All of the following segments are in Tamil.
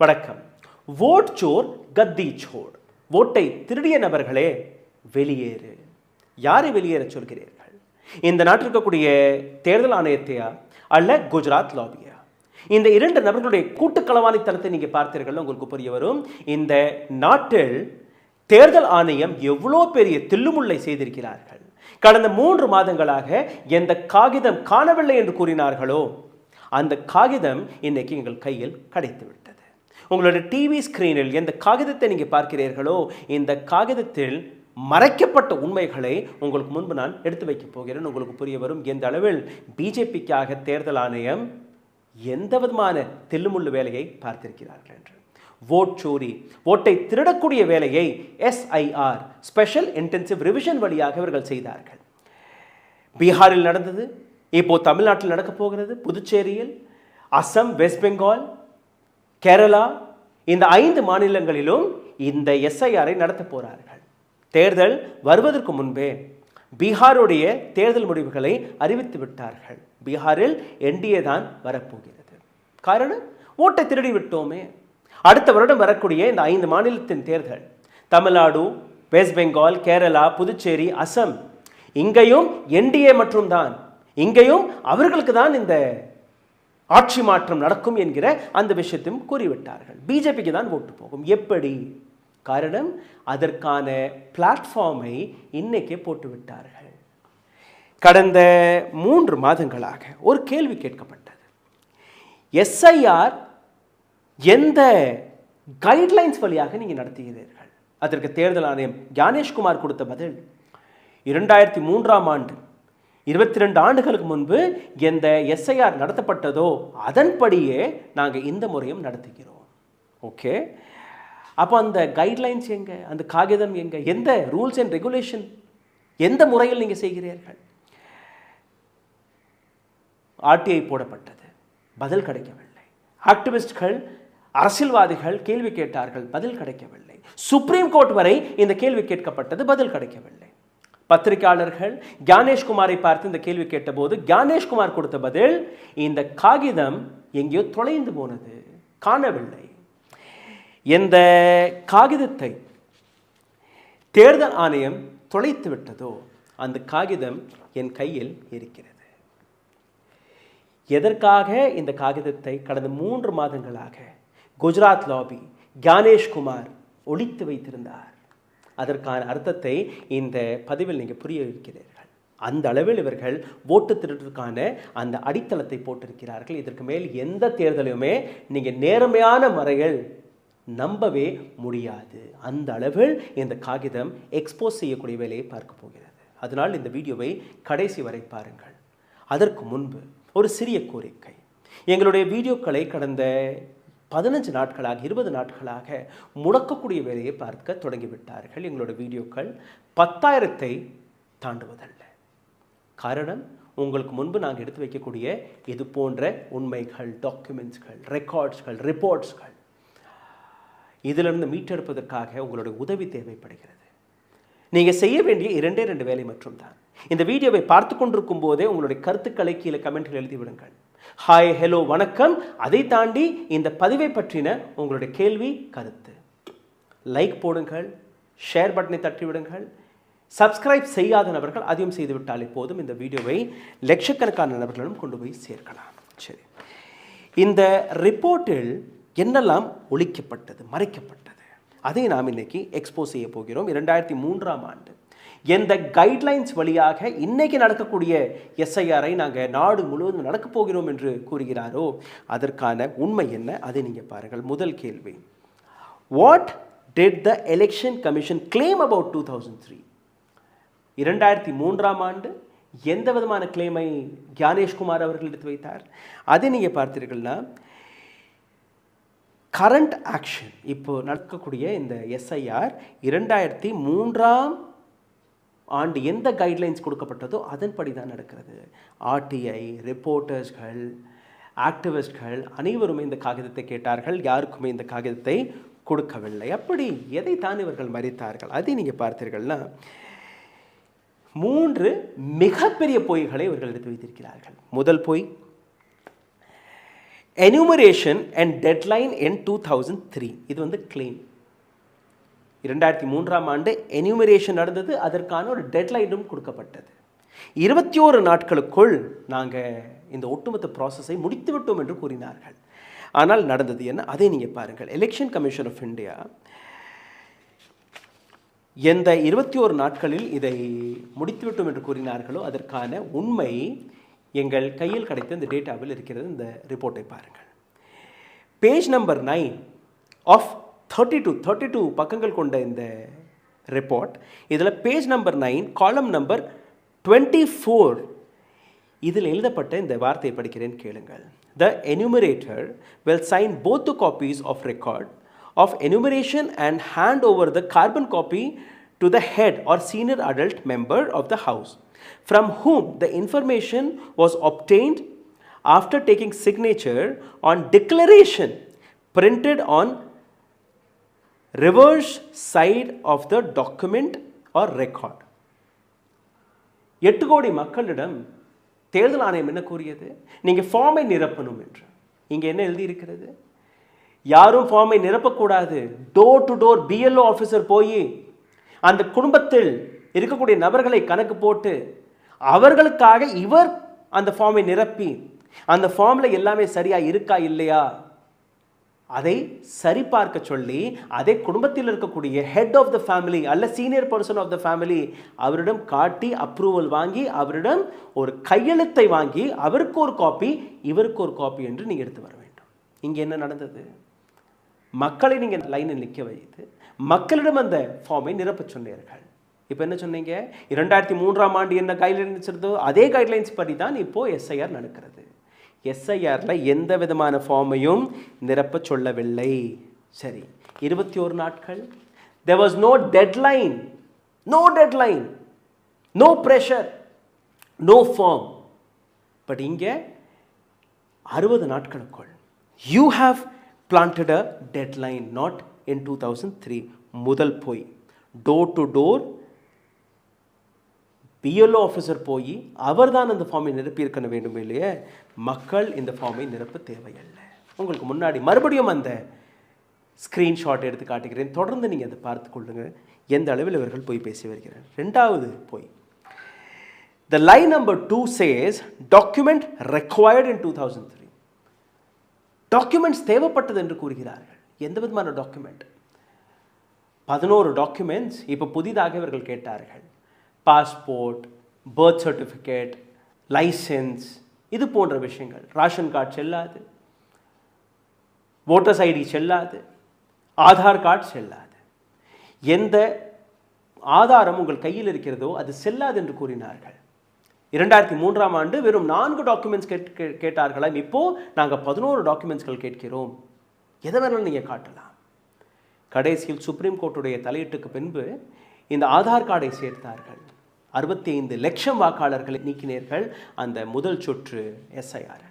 வணக்கம். ஓட் சோர் கத்தி சோர். ஓட்டை திருடிய நபர்களே வெளியேறு. யாரை வெளியேற சொல்கிறீர்கள்? இந்த நாட்டில் இருக்கக்கூடிய தேர்தல் ஆணையத்தையா அல்ல குஜராத் லாபியா? இந்த இரண்டு நபர்களுடைய கூட்டுக்களவாணித்தனத்தை நீங்க பார்த்தீர்கள், உங்களுக்கு புரிய வரும். இந்த நாட்டில் தேர்தல் ஆணையம் எவ்வளோ பெரிய தில்லுமுல்லை செய்திருக்கிறார்கள். கடந்த 3 மாதங்களாக எந்த காகிதம் காணவில்லை என்று கூறினார்களோ அந்த காகிதம் இன்னைக்கு எங்கள் கையில் கிடைத்து விட்டது. உங்களுடைய டிவி ஸ்கிரீனில் எந்த காகிதத்தை நீங்க பார்க்கிறீர்களோ இந்த காகிதத்தில் மறைக்கப்பட்ட உண்மைகளை உங்களுக்கு முன்பு நான் எடுத்து வைக்க போகிறேன். உங்களுக்கு புரிய வரும் எந்த அளவில் பிஜேபிக்காக தேர்தல் ஆணையம் எந்த விதமான தில்லுமுள்ளு வேலையை பார்த்திருக்கிறார்கள் என்று. ஓட் சோரி, ஓட்டை திருடக்கூடிய வேலையை எஸ்ஐஆர் ஸ்பெஷல் இன்டென்சிவ் ரிவிஷன் வழியாக இவர்கள் செய்தார்கள். பீகாரில் நடந்தது, இப்போ தமிழ்நாட்டில் நடக்க போகிறது, புதுச்சேரியில், அஸ்ஸாம், வெஸ்ட் பெங்கால், கேரளா, இந்த 5 மாநிலங்களிலும் இந்த எஸ்ஐஆரை நடத்த போறார்கள். தேர்தல் வருவதற்கு முன்பே பீகாருடைய தேர்தல் முடிவுகளை அறிவித்து விட்டார்கள். பீகாரில் என்டிஏ தான் வரப்போகிறது. காரணம், ஓட்டை திருடி விட்டோமே. அடுத்த வருடம் வரக்கூடிய இந்த 5 மாநிலத்தின் தேர்தல், தமிழ்நாடு, வெஸ்ட் பெங்கால், கேரளா, புதுச்சேரி, அஸ்ஸாம், இங்கேயும் என்டிஏ மற்றும் தான், இங்கேயும் அவர்களுக்கு தான் இந்த ஆட்சி மாற்றம் நடக்கும் என்கிற அந்த விஷயத்தையும் கூறிவிட்டார்கள். பிஜேபிக்கு தான் ஓட்டு போகும். எப்படி? காரணம், அதற்கான பிளாட்ஃபார்மை இன்னைக்கே போட்டுவிட்டார்கள். கடந்த 3 மாதங்களாக ஒரு கேள்வி கேட்கப்பட்டது. எஸ்ஐஆர் எந்த கைட்லைன்ஸ் வழியாக நீங்க நடத்துகிறீர்கள்? அதற்கு தேர்தல் ஆணையம் ஞானேஷ்குமார் கொடுத்த பதில், 2003ஆம் ஆண்டு 22 ஆண்டுகளுக்கு முன்பு எந்த எஸ்ஐஆர் நடத்தப்பட்டதோ அதன்படியே நாங்கள் இந்த முறையும் நடத்துகிறோம். ஓகே, அப்போ அந்த கைட்லைன்ஸ் எங்க? அந்த காகிதம் எங்க? எந்த ரூல்ஸ் அண்ட் ரெகுலேஷன், எந்த முறையில் நீங்கள் செய்கிறீர்கள்? ஆர்டிஐ போடப்பட்டது, பதில் கிடைக்கவில்லை. ஆக்டிவிஸ்ட்கள், அரசியல்வாதிகள் கேள்வி கேட்டார்கள், பதில் கிடைக்கவில்லை. சுப்ரீம் கோர்ட் வரை இந்த கேள்வி கேட்கப்பட்டது, பதில் கிடைக்கவில்லை. பத்திரிகையாளர்கள் ஞானேஷ்குமாரை பார்த்து இந்த கேள்வி கேட்டபோது ஞானேஷ்குமார் கொடுத்த பதில், இந்த காகிதம் எங்கேயோ தொலைந்து போனது, காணவில்லை. எந்த காகிதத்தை தேர்தல் ஆணையம் தொலைத்து விட்டதோ அந்த காகிதம் என் கையில் இருக்கிறது. எதற்காக இந்த காகிதத்தை கடந்த 3 மாதங்களாக குஜராத் லாபி ஞானேஷ்குமார் ஒளித்து வைத்திருந்தார்? அதற்கான அர்த்தத்தை இந்த பதிவில் நீங்கள் புரிய வைக்கிறீர்கள். அந்த அளவில் இவர்கள் ஓட்டு திருட்டுக்கான அந்த அடித்தளத்தை போட்டிருக்கிறார்கள். இதற்கு மேல் எந்த தேர்தலையுமே நீங்கள் நேர்மையான முறையில் நம்பவே முடியாது. அந்த அளவில் இந்த காகிதம் எக்ஸ்போஸ் செய்யக்கூடிய வேலையை பார்க்க போகிறது. அதனால் இந்த வீடியோவை கடைசி வரை பாருங்கள். அதற்கு முன்பு ஒரு சிறிய கோரிக்கை. எங்களுடைய வீடியோக்களை கடந்த 15 நாட்களாக 20 நாட்களாக முடக்கக்கூடிய வேலையை பார்க்க தொடங்கிவிட்டார்கள். எங்களோட வீடியோக்கள் 10,000-ஐ தாண்டுவதல்ல. காரணம், உங்களுக்கு முன்பு நாங்கள் எடுத்து வைக்கக்கூடிய இது போன்ற உண்மைகள், டாக்குமெண்ட்ஸ்கள், ரெக்கார்ட்ஸ்கள், ரிப்போர்ட்ஸ்கள், இதிலிருந்து மீட்டெடுப்பதற்காக உங்களுடைய உதவி தேவைப்படுகிறது. நீங்கள் செய்ய வேண்டிய 2 வேலை மற்றும் தான். இந்த வீடியோவை பார்த்து கொண்டிருக்கும் போதே உங்களுடைய கருத்துக்களை கீழே கமெண்ட்கள் எழுதி விடுங்கள். ஹாய், ஹலோ, வணக்கம். அதை தாண்டி இந்த பதிவை பற்றின உங்களுடைய கேள்வி, கருத்து, லைக் போடுங்கள், ஷேர் பட்டனை தட்டி விடுங்கள். சப்ஸ்கிரைப் செய்யாத நபர்கள் அதையும் செய்துவிட்டாலே போதும். இந்த வீடியோவை லட்சக்கணக்கான நபர்களும் கொண்டு போய் சேர்க்கலாம். சரி, இந்த ரிப்போர்ட்டில் என்னெல்லாம் ஒழிக்கப்பட்டது, மறைக்கப்பட்டது, அதை நாம் இன்னைக்கு எக்ஸ்போஸ் செய்ய போகிறோம். 2003ஆம் ஆண்டு எந்த கைட்லைன்ஸ் வழியாக இன்னைக்கு நடக்கக்கூடிய எஸ்ஐஆரை நாங்கள் நாடு முழுவதும் நடக்கப் போகிறோம் என்று கூறுகிறாரோ அதற்கான உண்மை என்ன, அதை நீங்கள் பாருங்கள். முதல் கேள்வி, what did the election commission claim about 2003? 2003ஆம் ஆண்டு எந்த விதமான கிளைமை ஞானேஷ்குமார் அவர்கள் எடுத்து வைத்தார்? அதை நீங்கள் பார்த்தீர்கள்னா, கரண்ட் ஆக்ஷன், இப்போ நடக்கக்கூடிய இந்த எஸ்ஐஆர் 2003ஆம் ஆண்டு எந்த கைட்லைன்ஸ் கொடுக்கப்பட்டதோ அதன்படி தான் நடக்கிறது. ஆர்டிஐ, ரிப்போர்ட்டர்ஸ்கள், ஆக்டிவிஸ்ட்கள் அனைவருமே இந்த காகிதத்தை கேட்டார்கள். யாருக்குமே இந்த காகிதத்தை கொடுக்கவில்லை. அப்படி எதைத்தான் இவர்கள் மறைத்தார்கள்? அதை நீங்கள் பார்த்தீர்கள்னா, 3 மிகப்பெரிய பொய்களை இவர்கள் எடுத்து வைத்திருக்கிறார்கள். முதல் பொய், எனுமரேஷன் அண்ட் டெட்லைன் இன் 2003. இது வந்து கிளைம். 2003ஆம் ஆண்டு எனுமரேஷன் நடந்தது, அதற்கான ஒரு டெட்லைனும் கொடுக்கப்பட்டது. 21 நாட்களுக்குள் நாங்கள் இந்த ஒட்டுமொத்த ப்ராசஸை முடித்து விட்டோம் என்று கூறினார்கள். ஆனால் நடந்தது என்ன, அதை நீங்கள் பாருங்கள். எலெக்ஷன் கமிஷன் ஆஃப் இந்தியா எந்த 21 நாட்களில் இதை முடித்துவிட்டோம் என்று கூறினார்களோ அதற்கான உண்மை எங்கள் கையில் கிடைத்த இந்த டேட்டாவில் இருக்கிறது. இந்த ரிப்போர்ட்டை பாருங்கள். பேஜ் நம்பர் 9 ஆஃப் 32 பக்கங்கள் கொண்ட இந்த ரிப்போர்ட். இதில் பேஜ் நம்பர் 9 காலம் நம்பர் 24 இதில் எழுதப்பட்ட இந்த வார்த்தையை படிக்கிறேன், கேளுங்கள். The enumerator will sign both the copies of record of enumeration and hand over the carbon copy to the head or senior adult member of the house from whom the information was obtained after taking signature on declaration printed on reverse side of the document or record. 8 கோடி மக்களிடம் தேர்தல் ஆணையம் என்ன கூறியது? நீங்கள் ஃபார்மை நிரப்பணும் என்று. இங்கே என்ன எழுதியிருக்கிறது? யாரும் ஃபார்மை நிரப்பக்கூடாது. Door to door BLO officer போய் அந்த குடும்பத்தில் இருக்கக்கூடிய நபர்களை கணக்கு போட்டு அவர்களுக்காக இவர் அந்த ஃபார்மை நிரப்பி அந்த ஃபார்மில் எல்லாமே சரியாக இருக்கா இல்லையா அதை சரிபார்க்க சொல்லி அதை குடும்பத்தில் இருக்கக்கூடிய ஹெட் ஆஃப் த ஃபேமிலி அல்ல senior person of the family அவரிடம் காட்டி அப்ரூவல் வாங்கி அவரிடம் ஒரு கையெழுத்தை வாங்கி அவருக்கு ஒரு காப்பி இவருக்கு ஒரு காப்பி என்று நீங்கள் எடுத்து வர வேண்டும். இங்கே என்ன நடந்தது? மக்களை நீங்கள் லைனில் நிற்க வைத்து மக்களிடம் அந்த ஃபார்மை நிரப்ப சொன்னீர்கள். இப்போ என்ன சொன்னீங்க? 2003ஆம் ஆண்டு என்ன கைட்லைன்ஸ் இருந்தோ அதே கைட்லைன்ஸ் படி தான் இப்போது எஸ்ஐஆர் நடக்கிறது. எஸ்ஐஆரில் எந்த விதமான ஃபார்மையும் நிரப்ப சொல்லவில்லை. சரி, 21 நாட்கள். there was no deadline, no pressure, no form. But இங்கே 60 நாட்களுக்குள் you have planted a deadline, not in 2003. முதல் போய் door to door BLO officer போய் அவர் தான் அந்த ஃபார்மை நிரப்பியிருக்க வேண்டும் இல்லையே. மக்கள் இந்த ஃபார்மை நிரப்ப தேவையில்லை. உங்களுக்கு முன்னாடி மறுபடியும் அந்த ஸ்க்ரீன்ஷாட் எடுத்து காட்டுகிறேன். தொடர்ந்து நீங்கள் அதை பார்த்து கொள்ளுங்கள் எந்த அளவில் இவர்கள் போய் பேசி வருகிறார். 2வது போய் the line number 2 says document required in 2003. Documents தேவைப்பட்டது என்று கூறுகிறார்கள். எந்த விதமான டாக்குமெண்ட்? 11 டாக்குமெண்ட்ஸ் இப்போ புதிதாக இவர்கள் கேட்டார்கள். பாஸ்போர்ட், பர்த் சர்டிஃபிகேட், லைசன்ஸ், இது போன்ற விஷயங்கள். ரேஷன் கார்டு செல்லாது, ஓட்டர்ஸ் ஐடி செல்லாது, ஆதார் கார்டு செல்லாது. எந்த ஆதாரம் உங்கள் கையில் இருக்கிறதோ அது செல்லாது என்று கூறினார்கள். 2003ஆம் ஆண்டு வெறும் 4 டாக்குமெண்ட்ஸ் கேட்டார்களாம். இப்போது நாங்கள் 11 டாக்குமெண்ட்ஸ்கள் கேட்கிறோம். எதை வேணாலும் நீங்கள் காட்டலாம். கடைசியில் சுப்ரீம் கோர்ட்டுடைய தலையீட்டுக்கு பின்பு இந்த ஆதார் கார்டை சேர்த்தார்கள். 65 லட்சம் வாக்காளர்களை நீக்கினீர்கள் அந்த முதல் சுற்று எஸ்ஐஆர்.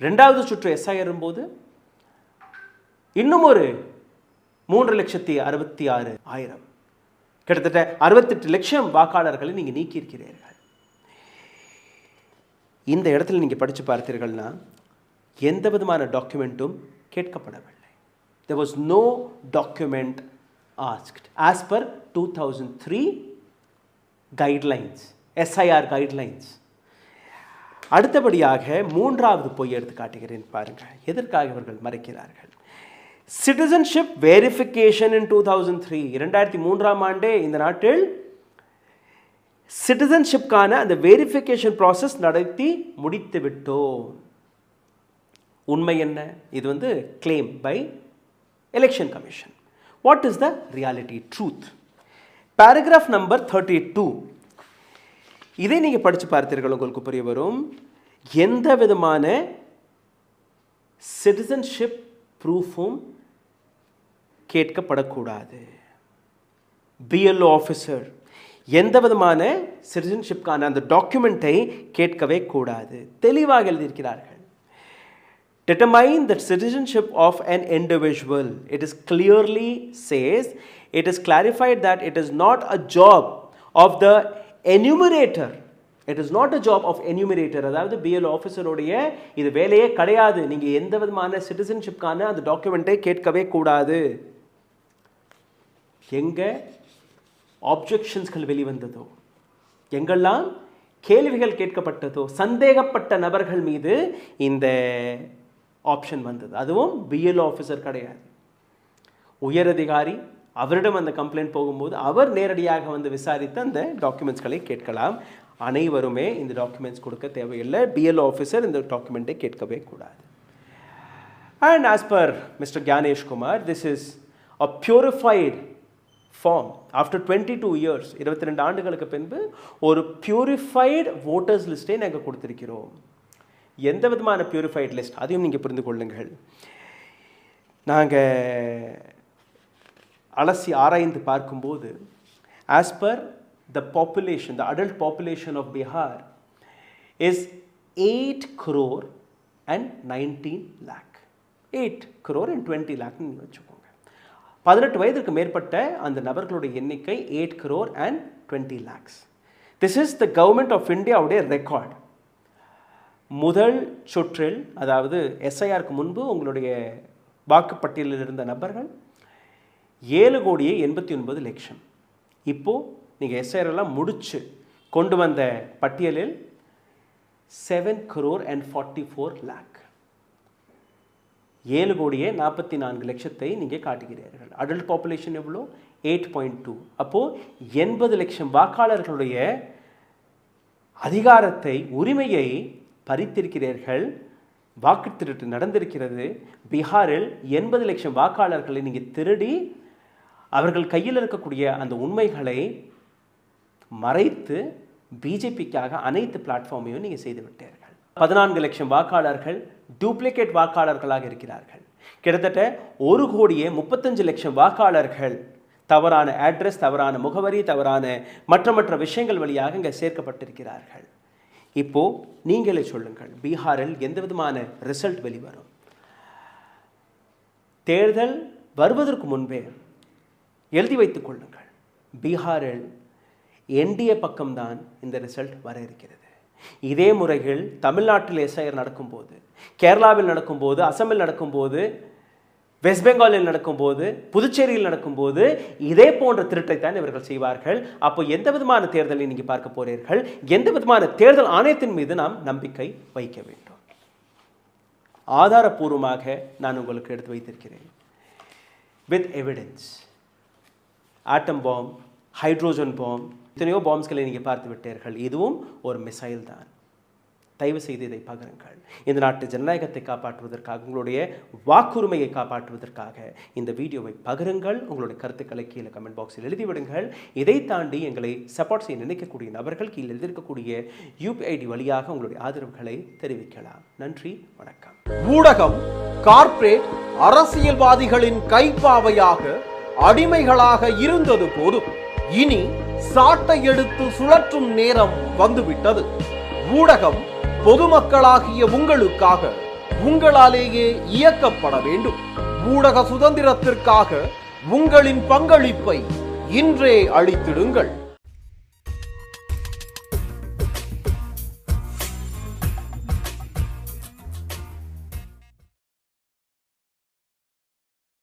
2வது சுற்று எஸ்ஐஆர் போது இன்னும் ஒரு 3,66,000 கிட்டத்தட்ட 68 லட்சம் வாக்காளர்களை நீங்கள் நீக்கியிருக்கிறீர்கள். இந்த இடத்துல நீங்கள் படித்து பார்த்தீர்கள்னா எந்த விதமான டாக்குமெண்ட்டும் கேட்கப்படவில்லை. There was no document asked as per 2003 guidelines, SIR guidelines. அடுத்தபடியாக 3வது போய் எடுத்து காட்டுகிறேன் பாருங்கள். எதற்காக இவர்கள் மறைக்கிறார்கள்? சிட்டிசன்ஷிப் வெரிஃபிகேஷன் இன் 2003. 2003ஆம் ஆண்டே இந்த நாட்டில் சிட்டிசன்ஷிப்கான அந்த வெரிஃபிகேஷன் ப்ராசஸ் நடத்தி முடித்து விட்டோம். உண்மை என்ன? இது வந்து claim by election commission. What is the reality, truth? Paragraph number 32 இதை நீங்கள் படித்து பார்த்தீர்கள், உங்களுக்கு புரிய வரும். எந்த விதமான சிட்டிசன்ஷிப் ப்ரூஃபும் கேட்கப்படக்கூடாது. பிஎல்ஓ ஆஃபீஸர் எந்த விதமான சிட்டிசன்ஷிப்கான அந்த டாக்குமெண்ட்டை கேட்கவே கூடாது. தெளிவாக எழுதியிருக்கிறார்கள். Determine the citizenship of an individual. It is clearly says, it is clarified that it is not a job of the enumerator. It is not a job of enumerator. அதாவது பிஎல்ஓ ஆஃபீஸருடைய இது வேலையே கிடையாது. நீங்கள் எந்த விதமான சிட்டிசன்ஷிப்கான அந்த டாக்குமெண்ட்டை கேட்கவே கூடாது. எங்கே ஆப்ஜெக்ஷன்ஸ்கள் வெளிவந்ததோ, எங்கெல்லாம் கேள்விகள் கேட்கப்பட்டதோ, சந்தேகப்பட்ட நபர்கள் மீது இந்த ஆப்ஷன் வந்தது. அதுவும் பிஎல்ஓ ஆஃபீஸர் கிடையாது, உயரதிகாரி. அவரிடம் அந்த கம்ப்ளைண்ட் போகும்போது அவர் நேரடியாக வந்து விசாரித்து அந்த டாக்குமெண்ட்ஸ்களை கேட்கலாம். அனைவருமே இந்த டாக்குமெண்ட்ஸ் கொடுக்க தேவையில்லை. பிஎல்ஓ ஆஃபீஸர் இந்த டாக்குமெண்ட்டை கேட்கவே கூடாது. And as per mister Gyanesh Kumar, this is a purified form. After 22 years, 22 ஆண்டுகளுக்கு பின்பு ஒரு பியூரிஃபைடு வோட்டர்ஸ் லிஸ்ட்டை நாங்கள் கொடுத்திருக்கிறோம். எந்த விதமான பியூரிஃபைடு லிஸ்ட், அதையும் நீங்கள் புரிந்து கொள்ளுங்கள். நாங்கள் அலசி ஆராய்ந்து பார்க்கும்போது, as per the population, the adult population of Bihar is 8 crore and 19 lakh. 8 crore and 20 lakh நீங்க வச்சுக்கோங்க. 18 வயதுக்கு மேற்பட்ட அந்த நபர்களுடைய எண்ணிக்கை 8 crore and 20 lakhs. This is the government of India உடைய ரெக்கார்ட். முதல் சுற்றில், அதாவது எஸ்ஐஆருக்கு முன்பு உங்களுடைய வாக்குப்பட்டியலில் இருந்த நபர்கள் 7,89,00,000. இப்போது நீங்கள் எஸ்ஐஆர் எல்லாம் முடித்து கொண்டு வந்த பட்டியலில் 7 crore and 44 lakh, 7,44,00,000 நீங்கள் காட்டுகிறீர்கள். அடல்ட் பாப்புலேஷன் எவ்வளோ? 8.2. அப்போது 80 லட்சம் வாக்காளர்களுடைய அதிகாரத்தை, உரிமையை பறித்திருக்கிறீர்கள். வாக்கு திருட்டு நடந்திருக்கிறது. பீகாரில் 80 லட்சம் வாக்காளர்களை நீங்கள் திருடி அவர்கள் கையில் இருக்கக்கூடிய அந்த உண்மைகளை மறைத்து பிஜேபிக்காக அனைத்து பிளாட்ஃபார்மையும் நீங்கள் செய்து விட்டீர்கள். 14 லட்சம் வாக்காளர்கள் டூப்ளிகேட் வாக்காளர்களாக இருக்கிறார்கள். கிட்டத்தட்ட 1,35,00,000 வாக்காளர்கள் தவறான அட்ரஸ், தவறான முகவரி, தவறான மற்ற விஷயங்கள் வழியாக இங்கே சேர்க்கப்பட்டிருக்கிறார்கள். இப்போது நீங்களே சொல்லுங்கள், பீகாரில் எந்த விதமான ரிசல்ட் வெளிவரும்? தேர்தல் வருவதற்கு முன்பே எழுதி வைத்துக் கொள்ளுங்கள், பீகாரில் என்டிஏ பக்கம்தான் இந்த ரிசல்ட் வர இருக்கிறது. இதே முறையில் தமிழ்நாட்டில் எஸ்ஐஆர் நடக்கும்போது, கேரளாவில் நடக்கும்போது, அசாமில் நடக்கும்போது, வெஸ்ட் பெங்காலில் நடக்கும்போது, புதுச்சேரியில் நடக்கும்போது இதே போன்ற திருட்டைத்தான் இவர்கள் செய்வார்கள். அப்போ எந்த விதமான தேர்தலை நீங்கள் பார்க்க போறீர்கள்? எந்த விதமான தேர்தல் ஆணையத்தின் மீது நாம் நம்பிக்கை வைக்க வேண்டும்? ஆதாரபூர்வமாக நான் உங்களுக்கு எடுத்து வைத்திருக்கிறேன், with evidence. Atom bomb, hydrogen bomb, எத்தனையோ பாம்ஸ்களை நீங்கள் பார்த்து விட்டீர்கள். இதுவும் ஒரு மிசைல் தான். தயவு செய்து இதை பகிருங்கள். இந்த நாட்டு ஜனநாயகத்தை காப்பாற்றுவதற்காக, உங்களுடைய வாக்குரிமையை காப்பாற்றுவதற்காக இந்த வீடியோவை பகிருங்கள். உங்களுடைய கருத்துக்களை கீழே கமெண்ட் பாக்ஸில் எழுதிவிடுங்கள். இதை தாண்டி எங்களை சப்போர்ட் செய்ய நினைக்கக்கூடிய நபர்கள் கீழே எழுதியிருக்கக்கூடிய UPID வழியாக உங்களுடைய ஆதரவுகளை தெரிவிக்கலாம். நன்றி, வணக்கம். ஊடகம் கார்ப்பரேட் அரசியல்வாதிகளின் கைப்பாவையாக, அடிமைகளாக இருந்தது போதும். இனி சாட்டை எடுத்து சுழற்றும் நேரம் வந்துவிட்டது. ஊடகம் பொதுமக்களாகிய உங்களுக்காக, உங்களாலேயே இயக்கப்பட வேண்டும். ஊடக சுதந்திரத்திற்காக உங்களின் பங்களிப்பை இன்றே அளித்திடுங்கள்.